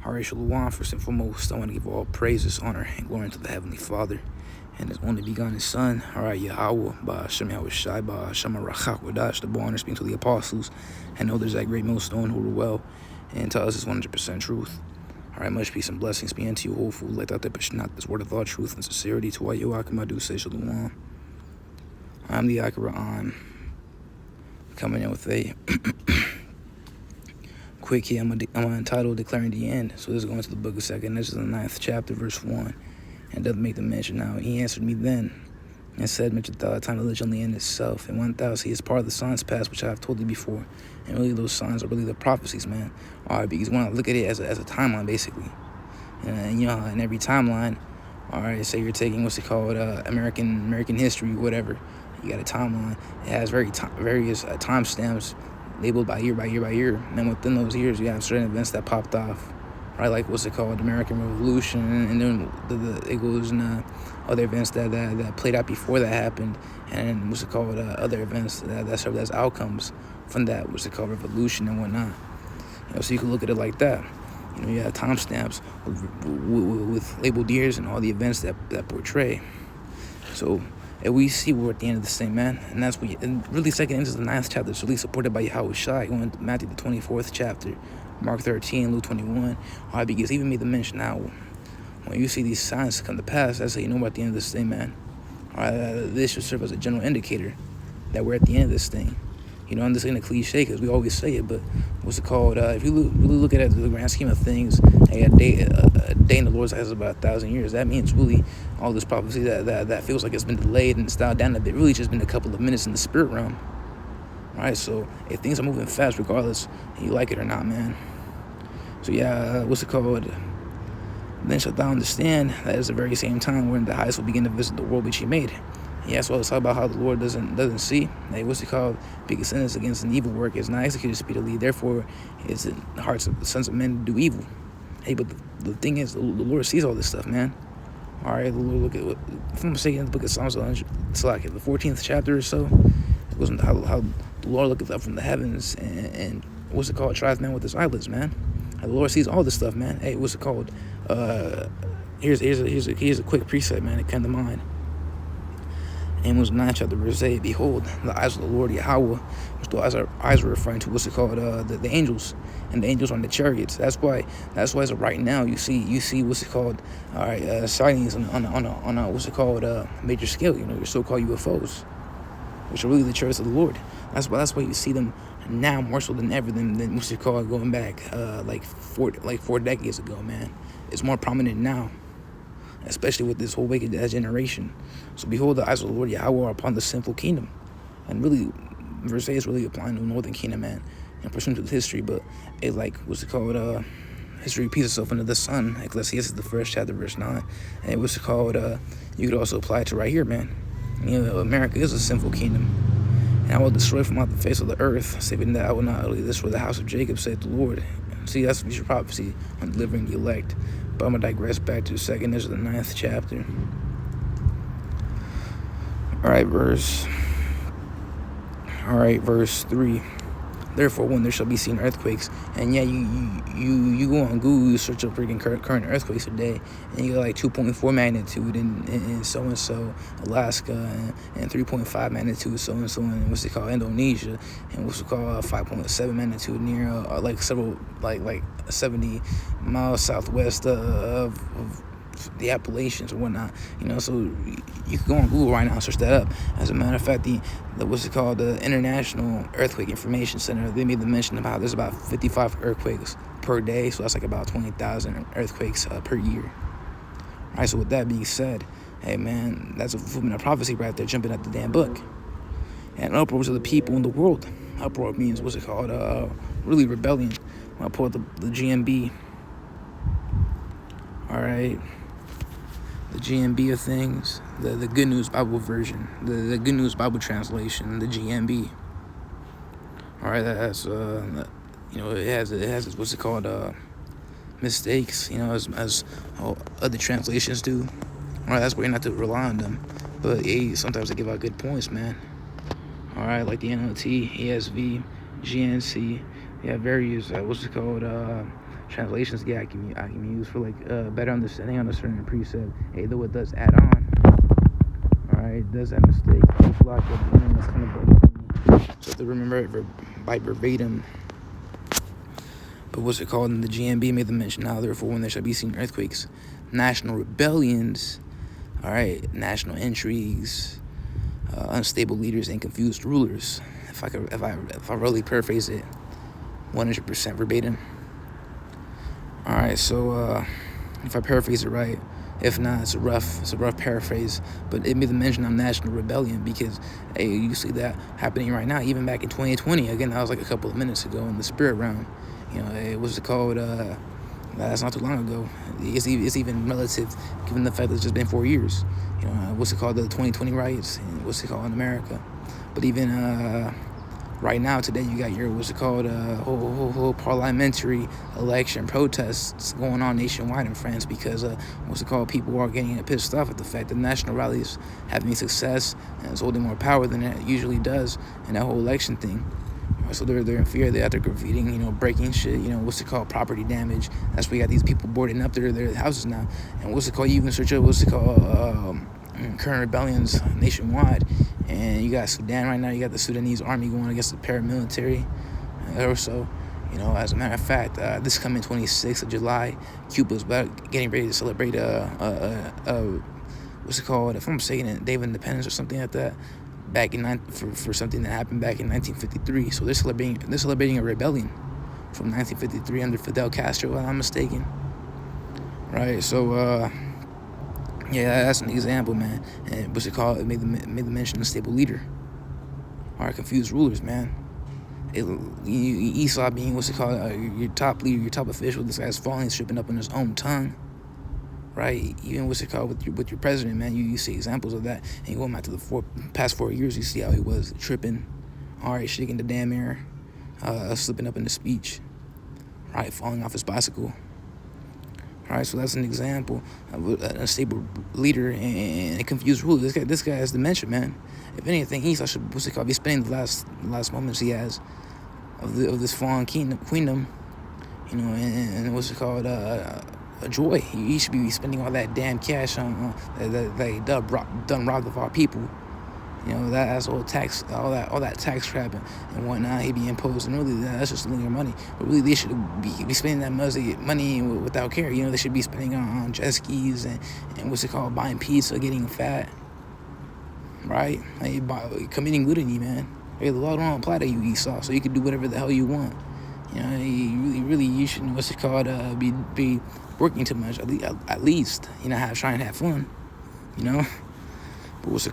All right, Shalom. First and foremost, I want to give all praises, honor, and glory to the Heavenly Father and His only begotten Son. All right, Yahweh, by Hashem Yahweh Shai, by Hashem Arachak Wadash, the born speaking to the apostles, and others that great millstone who rule well, and tell us His 100% truth. All right, much peace and blessings be unto you, hopeful. Let out that not this word of thought, truth, and sincerity to what Yoakim I do say Shalom. I'm the Akira on coming in with a quick here. I'm entitled Declaring the End. So this is going to the book of 2nd. This is the 9th chapter, verse 1. And doesn't make the mention. Now, he answered me then and said, mention the time to on the end itself. And 1,000 is part of the signs past, which I have told you before. And really, those signs are really the prophecies, man. All right, because when I look at it as a timeline, basically. And you know, in every timeline, all right, say you're taking what's it called, American history, whatever. You got a timeline. It has various timestamps labeled by year. And then within those years, you have certain events that popped off, right? Like what's it called, American Revolution, and then it goes in other events that played out before that happened, and what's it called, other events that served as outcomes from that, what's it called, revolution and whatnot. You know, so you can look at it like that. You know, you have timestamps with labeled years and all the events that portray. So, and we see we're at the end of this thing, man. And that's what, and really, 2nd into the 9th chapter. It's really supported by Yahweh Shai, going to Matthew the 24th chapter, Mark 13, Luke 21. All right, because even made the mention now, when you see these signs come to pass, that's how you know we're at the end of this thing, man. All right, this should serve as a general indicator that we're at the end of this thing. You know, and this ain't a cliche because we always say it, but what's it called? If you really look at it in the grand scheme of things, a day in the Lord's eyes is about 1,000 years. That means really all this prophecy that feels like it's been delayed and styled down a bit, really just been a couple of minutes in the spirit realm. All right, so if things are moving fast, regardless, you like it or not, man. So yeah, what's it called? Then shalt thou understand that at the very same time when the highest will begin to visit the world which He made. Yeah, so let's talk about how the Lord doesn't see. Hey, what's it called? Biggest sentence against an evil work is not executed speedily. Therefore, it's in the hearts of the sons of men to do evil. Hey, but the thing is, the Lord sees all this stuff, man. All right, the Lord, look at what, if I'm mistaken, in the book of Psalms, it's like the 14th chapter or so. It goes into how the Lord looketh up from the heavens and what's it called? Tries man with His eyelids, man. And the Lord sees all this stuff, man. Hey, what's it called? Here's a quick precept, man. It came to mind. Amos 9 chapter verse 8, behold, the eyes of the Lord Yahweh, which the eyes are referring to what's it called, the angels, and the angels on the chariots. That's why as of right now you see what's it called, all right, sightings on a what's it called, major scale. You know, your so-called UFOs, which are really the chariots of the Lord. That's why you see them now more so than ever than what's it called, going back like four decades ago, man. It's more prominent now, especially with this whole wicked generation. So behold, the eyes of the Lord Yahweh are upon the sinful kingdom. And really, verse 8 is really applying to the northern kingdom, man, in pursuit of history. But it, like, what's it called, history repeats itself under the sun. Ecclesiastes, the 1st chapter, verse 9. And what's it called, you could also apply it to right here, man. You know, America is a sinful kingdom. And I will destroy from out the face of the earth, saving that I will not utterly destroy the house of Jacob, saith the Lord. See, that's future prophecy on delivering the elect. But I'm going to digress back to 2nd. This is the 9th chapter. All right, verse 3. Therefore, when there shall be seen earthquakes, and yeah, you go on Google, you search up freaking current earthquakes today, and you got like 2.4 magnitude in so-and-so, Alaska, and 3.5 magnitude so-and-so in what's it called, Indonesia, and what's it called, 5.7 magnitude near like several, like 70 miles southwest of the Appalachians or whatnot, you know. So you can go on Google right now and search that up. As a matter of fact, the what's it called, the International Earthquake Information Center, they made the mention about there's about 55 earthquakes per day, so that's like about 20,000 earthquakes per year. All right, so with that being said, hey man, that's a fulfillment of prophecy right there, jumping at the damn book. And uproar to the people in the world. Uproar means what's it called, really rebellion. When I pull up the GMB, all right, the GMB of things, the Good News Bible version, the Good News Bible translation, the GMB. All right, that's you know, it has what's it called, mistakes, you know, as other translations do. All right, that's where you're not to rely on them, but hey, sometimes they give out good points, man. All right, like the NLT, ESV, GNC, they have various what's it called, translations, I can use for like better understanding on a certain precept. Hey, though it does add on. All right, it does that mistake. Block at the end. That's kind of bugging for me. So to remember it by verbatim. But what's it called? In the GMB made the mention, now therefore when there shall be seen earthquakes, national rebellions, all right, national intrigues, unstable leaders and confused rulers. If I really paraphrase it 100% verbatim. All right, so if I paraphrase it right, if not, it's a rough paraphrase, but it made the mention of national rebellion because, hey, you see that happening right now, even back in 2020. Again, that was like a couple of minutes ago in the spirit realm. You know, it was called, that's not too long ago. It's even relative, given the fact that it's just been 4 years. You know, what's it called, the 2020 riots, and what's it called in America. But even right now, today, you got your, whole parliamentary election protests going on nationwide in France because, people are getting pissed off at the fact that national rally is having success and it's holding more power than it usually does in that whole election thing. So they're in fear. They're out there graffitiing, breaking shit, property damage. That's why you got these people boarding up their houses now. And you even search up, current rebellions nationwide. And you got Sudan right now. You got the Sudanese army going against the paramilitary or so. As a matter of fact, this coming 26th of July, Cuba's getting ready to celebrate if I'm saying it, Day of Independence or something like that. Back in for something that happened back in 1953. So they're celebrating a rebellion from 1953 under Fidel Castro, if I'm not mistaken. Right. So that's an example, man. And it made the mention of stable leader. All right, confused rulers, man. Esau being your top leader, your top official. This guy's falling, stripping up on his own tongue. Right, even with your president, man, you see examples of that. And you go back to the past 4 years, you see how he was tripping, all right, shaking the damn air, slipping up in the speech, right, falling off his bicycle. All right, so that's an example of a unstable leader and a confused ruler. This guy has dementia, man. If anything, Esau should be spending the last moments he has of this fallen queendom, and a joy. He should be spending all that damn cash on that they done robbed of our people. That's all tax, all that tax trap and whatnot he be imposed. And really, that's just stealing your money. But really, they should be spending that money without care. They should be spending on jet skis and buying pizza, getting fat. Right? Committing gluttony, man. Hey, the law don't apply to you, Esau, so you can do whatever the hell you want. You shouldn't be working too much. At least, try and have fun. But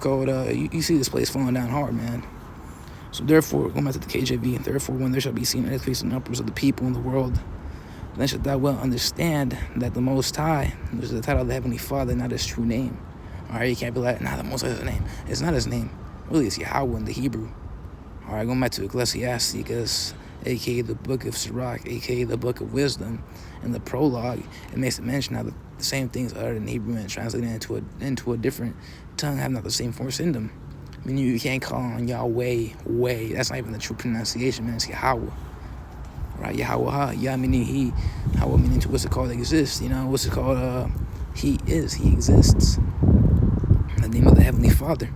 you see this place falling down hard, man. So therefore, going back to the KJV, therefore when there shall be seen earthquakes in the uppers of the people in the world, then shalt thou well understand that the Most High, which is the title of the Heavenly Father, not his true name. All right, you can't be like, the Most High is his name. It's not his name. Really, it's Yahweh in the Hebrew. All right, going back to Ecclesiasticus, a.k.a. the book of Sirach, a.k.a. the book of wisdom, in the prologue, it makes it mention how the same things uttered in Hebrew and translated into a different tongue have not the same force in them. I mean, you can't call on Yahweh, way. That's not even the true pronunciation, man. It's Yahweh. Right? Yahweh, Yah meaning he, Yahweh meaning to exists. He is, he exists. In the name of the Heavenly Father.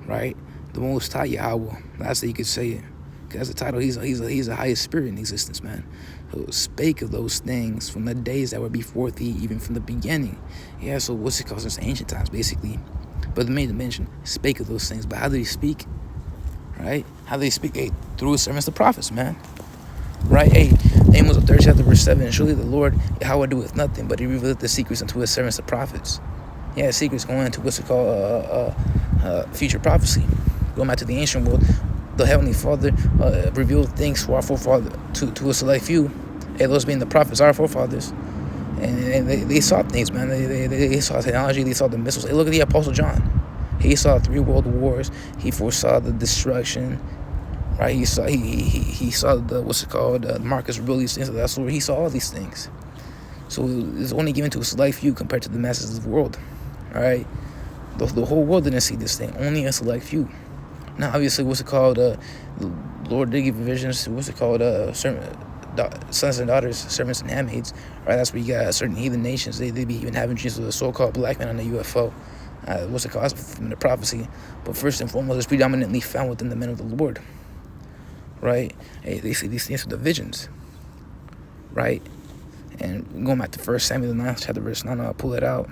Right? The Most High Yahweh. That's how you could say it. That's the title. He's the highest spirit in existence, man. Who spake of those things from the days that were before thee, even from the beginning. Yeah, so since ancient times, basically. But the main mention spake of those things. But how did he speak? Right? How did he speak? Hey, through his servants, the prophets, man. Right? Hey, Amos 3 chapter verse 7. Surely the Lord Yahweh doeth nothing, but he revealeth the secrets unto his servants, the prophets. Yeah, secrets going into future prophecy. Going back to the ancient world, the Heavenly Father revealed things to our forefathers, to a select few. Hey, those being the prophets, our forefathers. And they saw things, man. They saw technology. They saw the missiles. Hey, look at the Apostle John. He saw 3 world wars. He foresaw the destruction. Right? He saw the Marcus Aurelius, things of that sort. He saw all these things. So it's only given to a select few compared to the masses of the world. All right? The whole world didn't see this thing. Only a select few. Now, obviously, the Lord did give visions. sons and daughters, servants and handmaids. Right, that's where you got certain heathen nations. They be even having dreams of the so-called black man on the UFO. What's it called? From the prophecy. But first and foremost, it's predominantly found within the men of the Lord. Right? Hey, they see these things with the visions. Right? And going back to 1 Samuel, the 9th chapter, verse 9, I'll pull it out.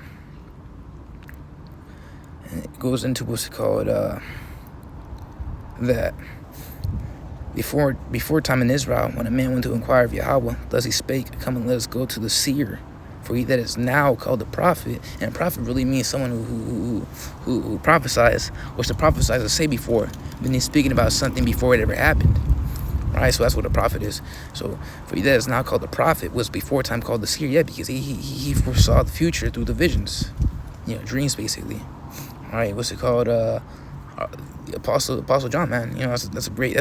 And it goes into what's it called, that before time in Israel, when a man went to inquire of Yahweh, thus he spake, come and let us go to the seer. For he that is now called a prophet, and a prophet really means someone who prophesies, which the prophesies to say before, then he's speaking about something before it ever happened. Right, so that's what a prophet is. So for he that is now called a prophet was before time called the seer, yeah, because he foresaw the future through the visions, dreams basically. All right, what's it called? Apostle John, man, that's a great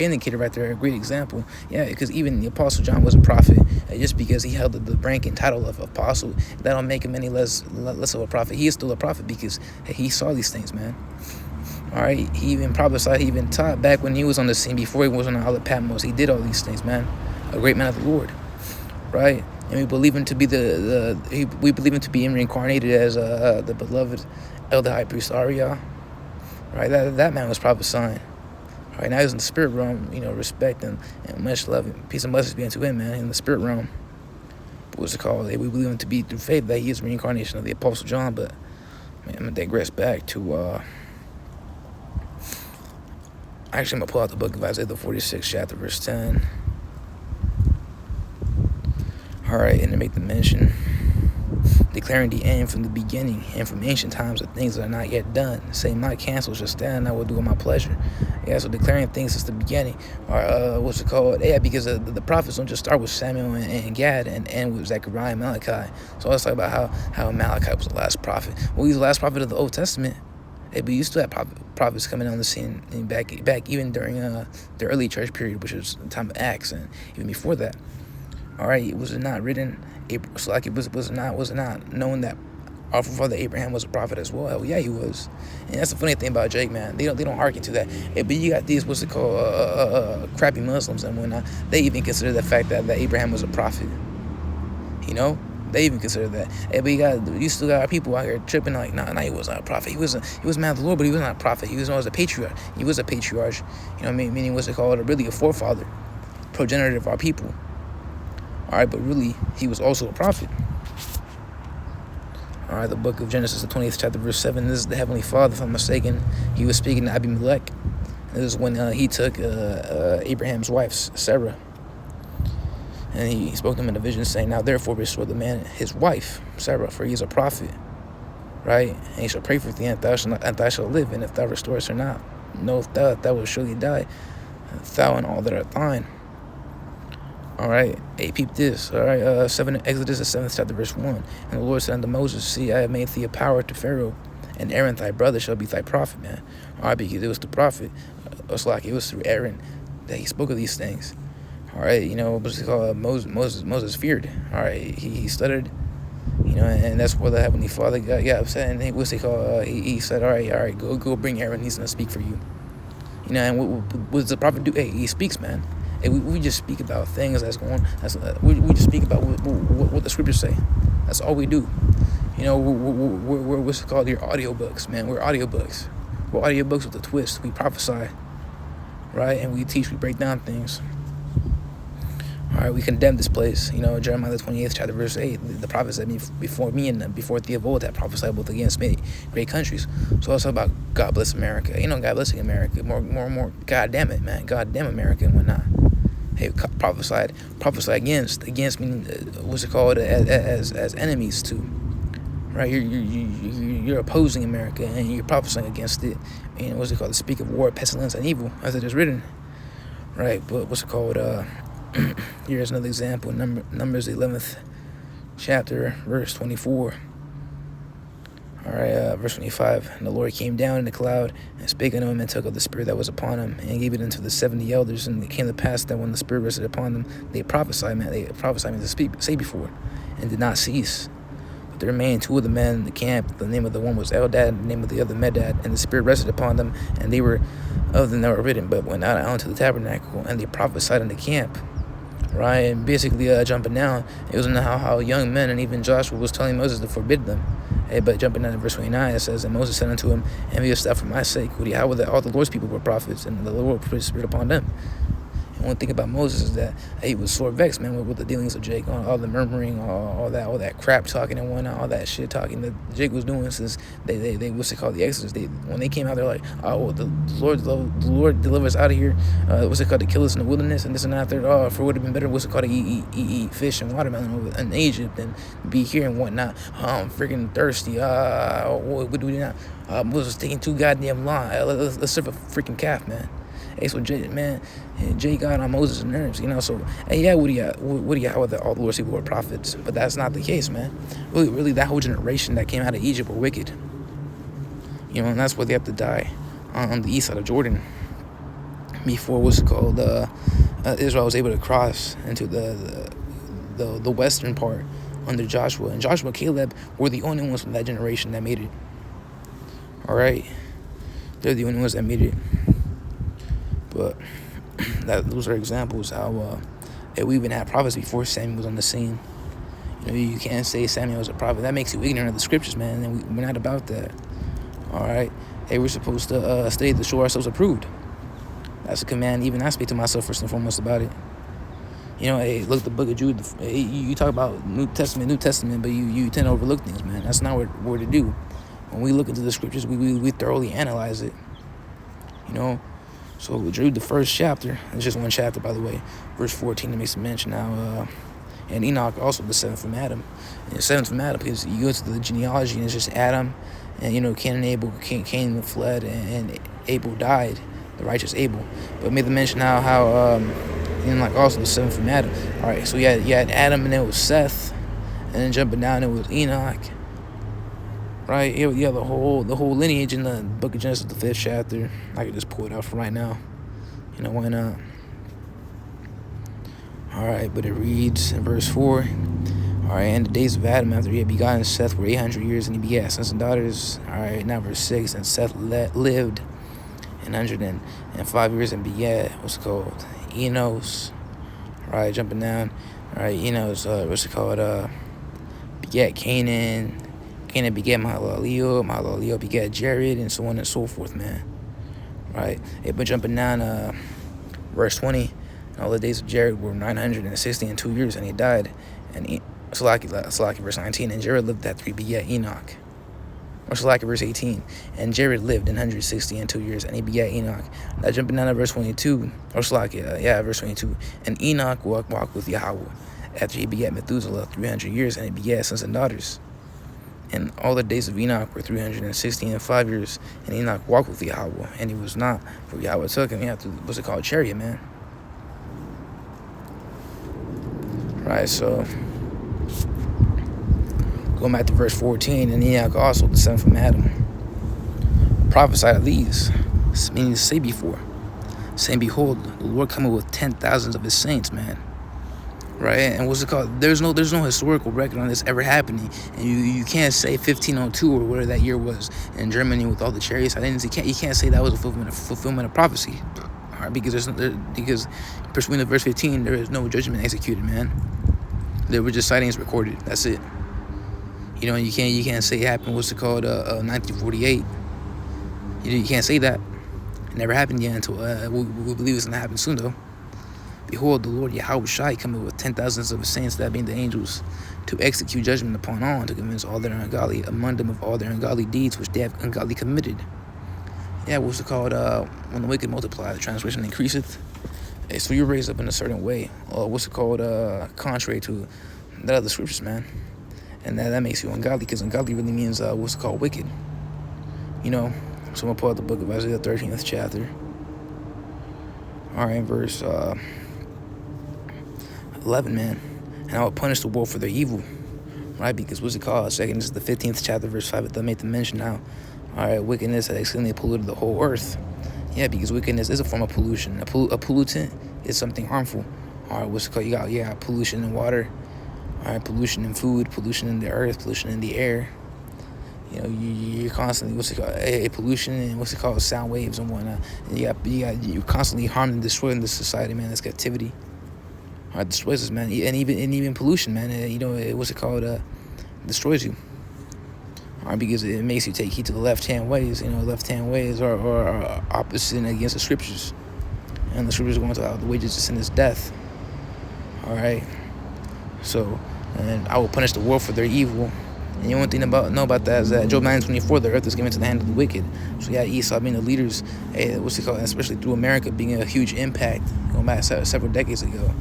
indicator right there, a great example. Yeah, because even the Apostle John was a prophet. Just because he held the rank and title of apostle, that don't make him any less of a prophet. He is still a prophet because he saw these things, man. All right, he even prophesied, he even taught back when he was on the scene, before he was on the Isle of Patmos. He did all these things, man. A great man of the Lord, right? And we believe him to be we believe him to be reincarnated as the beloved elder high priest Arya. Right, that man was prophesying. Right, now he's in the spirit realm, respect and much love and peace and blessings be unto him, man, in the spirit realm. What's it called? We believe him to be through faith that he is reincarnation of the Apostle John, but man, I'm gonna digress back to actually I'm gonna pull out the book of Isaiah, the 46th chapter, verse 10. All right, and to make the mention, declaring the end from the beginning and from ancient times of things that are not yet done. Say not cancel, just stand, I will do it my pleasure. Yeah, so declaring things since the beginning. Or what's it called? Yeah, because the prophets don't just start with Samuel and Gad and end with Zechariah and Malachi. So let's talk about how Malachi was the last prophet. Well, he's the last prophet of the Old Testament. Hey, but you still have prophets coming on the scene and back even during the early church period, which was the time of Acts, and even before that. All right, was it not written? So like it was it not known that our father Abraham was a prophet as well? Hell yeah, he was. And that's the funny thing about Jake, man. They don't hearken to that. Hey, but you got these what's it called crappy Muslims and whatnot. They even consider the fact that Abraham was a prophet. They even consider that. Hey, but you still got people out here tripping like, nah, he was not a prophet. He was a man of the Lord, but he was not a prophet. He was known as a patriarch. He was a patriarch. Meaning what's it called? Really a forefather, progenitor of our people. All right, but really, he was also a prophet. All right, the book of Genesis, the 20th chapter, verse 7. This is the Heavenly Father, if I'm mistaken. He was speaking to Abimelech. This is when he took Abraham's wife, Sarah. And he spoke to him in a vision, saying, now therefore restore the man his wife, Sarah, for he is a prophet. Right? And he shall pray for thee, and thou shalt live. And if thou restorest her not, know if thou will surely die, thou and all that are thine. All right, hey, peep this. All right, Exodus, the 7th chapter, verse 1. And the Lord said unto Moses, see, I have made thee a power to Pharaoh, and Aaron thy brother shall be thy prophet, man. All right, because it was the prophet. It's like it was through Aaron that he spoke of these things. All right, what's it called? Moses feared. All right, he stuttered, and that's where the Heavenly Father got upset. And what's it called? He said, all right, go bring Aaron. He's gonna speak for you. And what does the prophet do? Hey, he speaks, man. Hey, we just speak about things that's going. We just speak about what the scriptures say. That's all we do. We're what's it called? Your audiobooks, man. We're audiobooks. We're audiobooks with a twist. We prophesy, right? And we teach. We break down things. All right, we condemn this place. Jeremiah the 28th chapter, verse 8. The prophets that before me and before thee of old that prophesied both against many great countries. So let's talk about God bless America. God blessing America. More. God damn it, man. God damn America and whatnot. Hey, prophesy against meaning what's it called as enemies too, right? You're opposing America and you're prophesying against it. And what's it called? To speak of war, pestilence, and evil, as it is written, right? But what's it called? Here's another example. Numbers 11th chapter, verse 24. All right, verse 25. And the Lord came down in the cloud and spake unto him and took of the spirit that was upon him and gave it unto the 70 elders. And it came to pass that when the spirit rested upon them, they prophesied, man. They prophesied, to say before, and did not cease. But there remained 2 of the men in the camp. The name of the one was Eldad, and the name of the other Medad. And the spirit rested upon them, and they were of them that were written, but went out unto the tabernacle, and they prophesied in the camp. right? And basically jumping down, it was in how young men and even Joshua was telling Moses to forbid them. Hey, but jumping down to verse 29, it says, and Moses said unto him, envious thou for my sake? How that all the Lord's people were prophets, and the Lord put his spirit upon them. And one thing about Moses is that he was sore vexed, man, with the dealings of Jake, all the murmuring, all that crap talking and whatnot, all that shit talking that Jake was doing since they what's it called, the Exodus. When they came out, they're like, oh, well, the Lord deliver us out of here. What's it called, to kill us in the wilderness and this and that. Oh, for it would have been better, what's it called, to eat fish and watermelon in Egypt than be here and whatnot. I'm freaking thirsty. What do we not? Moses taking too goddamn long. Let's serve a freaking calf, man. Hey, so Jay got on Moses' nerves, you know. So, hey, yeah, what do you got with all the Lord's people were prophets? But that's not the case, man. Really, that whole generation that came out of Egypt were wicked. You know, and that's why they have to die on the east side of Jordan before what's it called, Israel was able to cross into the western part under Joshua. And Joshua and Caleb were the only ones from that generation that made it. All right, they're the only ones that made it. But those are examples how we even had prophets before Samuel was on the scene. You know, you can't say Samuel was a prophet. That makes you ignorant of the scriptures, man. And we're not about that. All right. Hey, we're supposed to study to show ourselves approved. That's a command. Even I speak to myself first and foremost about it. You know, hey, look, the book of Jude. You talk about New Testament, but you tend to overlook things, man. That's not what we're to do. When we look into the scriptures, we thoroughly analyze it. You know. So Jude, the first chapter, it's just one chapter, by the way, verse 14, it makes a mention now, and Enoch also the seventh from Adam. And the seventh from Adam, because you go to the genealogy, and it's just Adam, and, you know, Cain and Abel, Cain fled, and Abel died, the righteous Abel. But it made the mention how Enoch also the seventh from Adam. All right, so you had Adam, and then it was Seth, and then jumping down, it was Enoch. Right, yeah, the whole lineage in the book of Genesis, the 5th chapter. I could just pull it out for right now. You know, why not? All right, but it reads in verse 4. All right, and the days of Adam after he had begotten Seth were 800 years, and he begat sons and daughters. All right, now verse 6. And Seth lived 105 years and begat what's it called, Enos. All right, jumping down. All right, Enos, what's it called? Begat Canaan. Canaan begat Mahalaleel begat Jared, and so on and so forth, man. Right? But jumping down, verse 20, all the days of Jared were 960 and 2 years, and he died. And Salaki, verse 19, and Jared lived that 3 begat Enoch. Or Salaki, verse 18, and Jared lived 160 and 2 years, and he begat Enoch. Now jumping down to verse 22, or Salaki, verse 22, and Enoch walked with Yahweh after he begat Methuselah 300 years, and he begat sons and daughters. And all the days of Enoch were 360 and 5 years, and Enoch walked with Yahweh, and he was not, for Yahweh took him. He had to, what's it called, chariot, man. Right, so going back to verse 14, and Enoch also, the son from Adam, prophesied of these, meaning to say before, saying, behold, the Lord cometh with 10,000s of his saints, man. Right, and what's it called? There's no historical record on this ever happening, and you can't say 1502 or whatever that year was in Germany with all the chariots. You can't say that was a fulfillment of prophecy, all right? Because pursuant to verse 15, there is no judgment executed, man. There were just sightings recorded. That's it. You know, you can't say it happened. What's it called? 1948. You can't say that. It never happened yet until we believe it's gonna happen soon, though. Behold, the Lord Yahweh Shai cometh with 10,000s of his saints, that being the angels, to execute judgment upon all, and to convince all that are ungodly among them of all their ungodly deeds which they have ungodly committed. Yeah, what's it called? When the wicked multiply, the transgression increaseth. Hey, so you're raised up in a certain way. What's it called? Contrary to that other scriptures, man. And that makes you ungodly, because ungodly really means what's it called? Wicked. You know? So I'm going to pull out the book of Isaiah, 13th chapter. All right, verse 11, man. And I will punish the world for their evil, right? Because what's it called? Second, this is the 15th chapter, verse 5. It made the mention now. All right, wickedness has extremely polluted the whole earth. Yeah, because wickedness is a form of pollution. A pollutant is something harmful. All right, what's it called? You got pollution in water. All right, pollution in food, pollution in the earth, pollution in the air. You know, you're constantly, what's it called? A pollution and what's it called? Sound waves and whatnot. And you're constantly harming and destroying this society, man. This captivity. Destroys us, man. And even pollution, man. What's it called? Destroys you. Because it makes you take heed to the left-hand ways. Left-hand ways are opposite against the scriptures. And the scriptures are going to the wages of sin is death. All right. So, and I will punish the world for their evil. And the only thing know about that is that Job 9:24, the earth is given to the hand of the wicked. So yeah, Esau being the leaders, especially through America, being a huge impact going back several decades ago.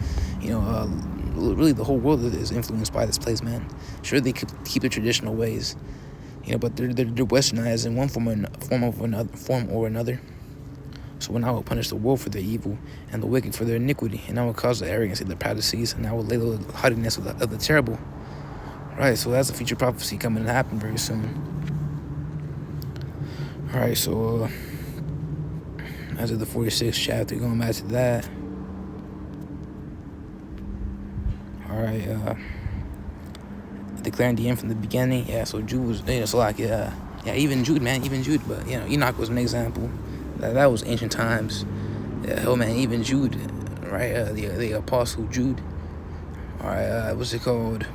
Really the whole world is influenced by this place, man. Sure, they could keep their traditional ways, but they're westernized in one form or another. So when I will punish the world for their evil and the wicked for their iniquity, and I will cause the arrogance of the proud to cease, and I will lay the haughtiness of the terrible. Right, so that's a future prophecy coming to happen very soon. All right, so as of the 46th chapter, going back to that. All right, declaring the end from the beginning. Yeah, so Jude was, even Jude, man, but Enoch was an example. That was ancient times. Yeah, man, even Jude, right? The apostle Jude. All right, what's it called?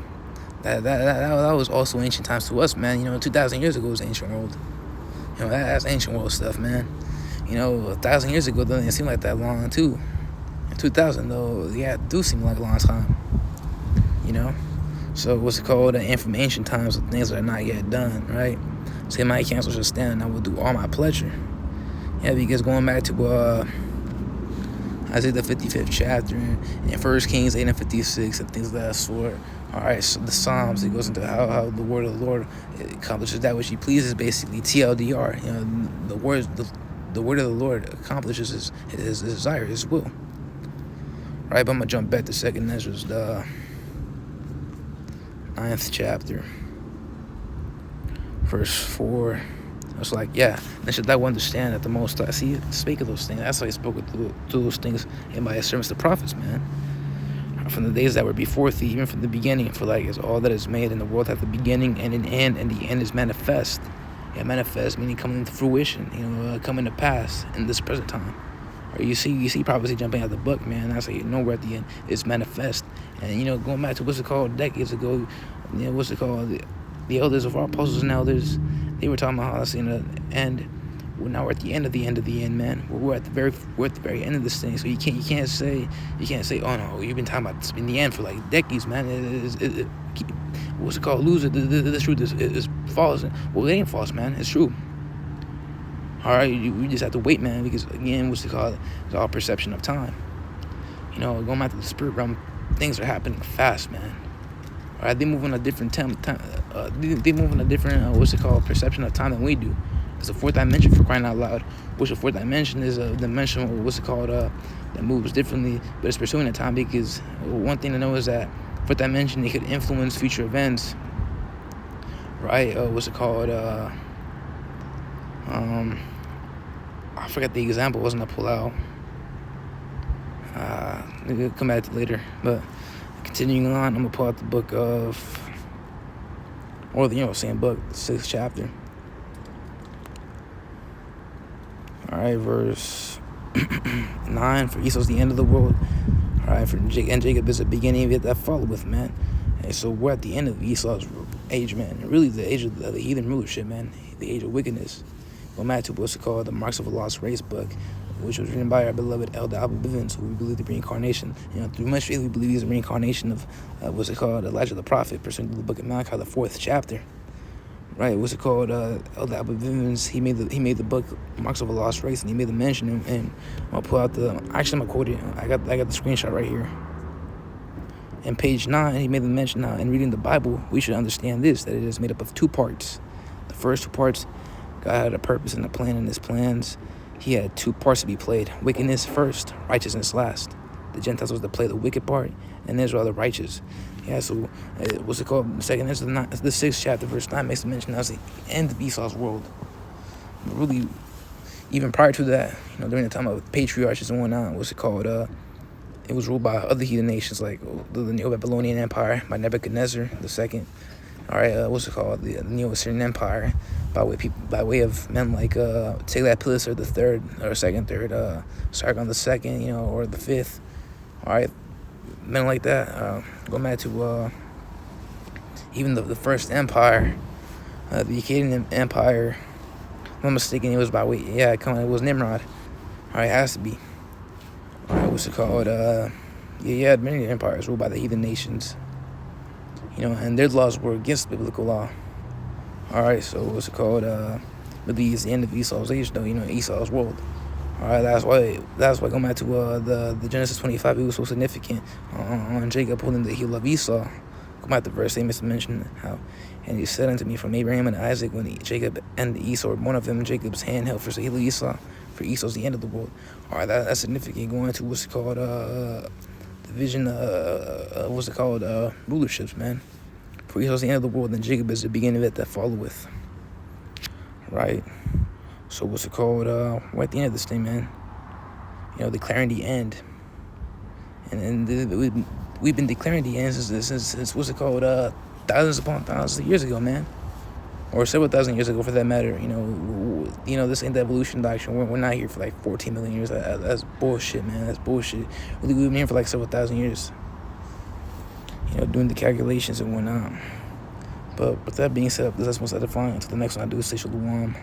That was also ancient times to us, man. 2,000 years ago was ancient world. That's ancient world stuff, man. 1,000 years ago doesn't seem like that long too. 2,000 though, yeah, it do seem like a long time. So what's it called? And from ancient times, the things that are not yet done, right? Say my cancel shall stand, and I will do all my pleasure. Yeah, because going back to Isaiah the 55th chapter and 1 Kings 8 and 56 and things of that sort. All right, so the Psalms, it goes into how the word of the Lord accomplishes that which He pleases, basically TLDR. The word of the Lord accomplishes his desire, His will. Right, but I'm gonna jump back to 2nd Ezra, the 9th chapter, verse 4. It's like, yeah, they should that understand that the Most High speak of those things. That's how He spoke to those things and by His servants, the prophets, man. From the days that were before thee, even from the beginning, for like is all that is made in the world hath the beginning and an end, and the end is manifest. Yeah, manifest meaning coming into fruition, coming to pass in this present time. Or you see prophecy jumping out the book, man. That's how we're at the end. It's manifest. And going back to what's it called decades ago, what's it called? The elders of our apostles and elders, they were talking about how that's in the end. Well, now we're at the end of the end, man. We're at the very end of this thing. So you can't say, oh no, you've been talking about this in the end for like decades, man. What's it called? Loser. The truth is false. Well, it ain't false, man. It's true. All right, we just have to wait, man, because again, what's it called? It's all perception of time. Going back to the spirit realm, things are happening fast, man. All right, they move on a different time. They move on a different perception of time than we do. It's a fourth dimension, for crying out loud. Which the fourth dimension is a dimension, that moves differently, but it's pursuing a time. Because one thing to know is that fourth dimension, it could influence future events. Right? I forgot the example. Wasn't a pull out. We'll come back to it later. But continuing on, I'm gonna pull out the book of, same book, the 6th chapter. All right, verse 9. For Esau's the end of the world. All right, and Jacob is the beginning of it that followeth, man. And so we're at the end of Esau's age, man. Really, the age of the heathen rulership, man. The age of wickedness. Going back to what's called the Marks of a Lost Race book, which was written by our beloved Elder Abba Bivens, who we believe the reincarnation. Through much faith, we believe he's a reincarnation of Elijah the prophet, pursuant to the book of Malachi, the 4th chapter. Right, Elder Abba Bivens, he made the book Marks of a Lost Race, and he made the mention, and I'll pull out I'm gonna quote it. I got the screenshot right here. In page 9, he made the mention. Now, in reading the Bible, we should understand this, that it is made up of 2 parts. The first 2 parts, God had a purpose and a plan in His plans. He had 2 parts to be played. Wickedness first, righteousness last. The Gentiles was to play the wicked part, and Israel the righteous. Yeah, so Second Ezra, the 6th chapter, verse 9 makes the mention that was the end of Esau's world. But really, even prior to that, during the time of patriarchs and whatnot, it was ruled by other heathen nations like the Neo-Babylonian Empire by Nebuchadnezzar II. All right, the Neo-Assyrian Empire by way of men like Tiglath-Pileser III or Sargon II, or the 5th. All right, men like that. Going back to even the first empire, the Akkadian Empire. If I'm not mistaken, it was it was Nimrod. All right, it has to be. All right, what's it called? You had many empires ruled by the heathen nations. And their laws were against biblical law. All right, so what's it called? Really, it's the end of Esau's age, though. Esau's world. All right, that's why going back to the Genesis 25, it was so significant on Jacob holding the heel of Esau. Go back to the verse Amos mentioned how, and he said unto me, from Abraham and Isaac, when Jacob and Esau were born of him, Jacob's hand held for the heel of Esau, for Esau's the end of the world. All right, that's significant. Going to what's it called? Division. Rulerships, man. For Esau's the end of the world, then Jacob is the beginning of it that followeth. Right. So what's it called? We're at the end of this thing, man. Declaring the end. And we've been declaring the end since what's it called? Thousands upon thousands of years ago, man. Or several thousand years ago, for that matter. This ain't the evolution doctrine. We're not here for like 14 million years. That's bullshit, man. That's bullshit. We've been here for like several thousand years. Doing the calculations and whatnot. But with that being said, that's most I define. Until the next one I do, stay shalom.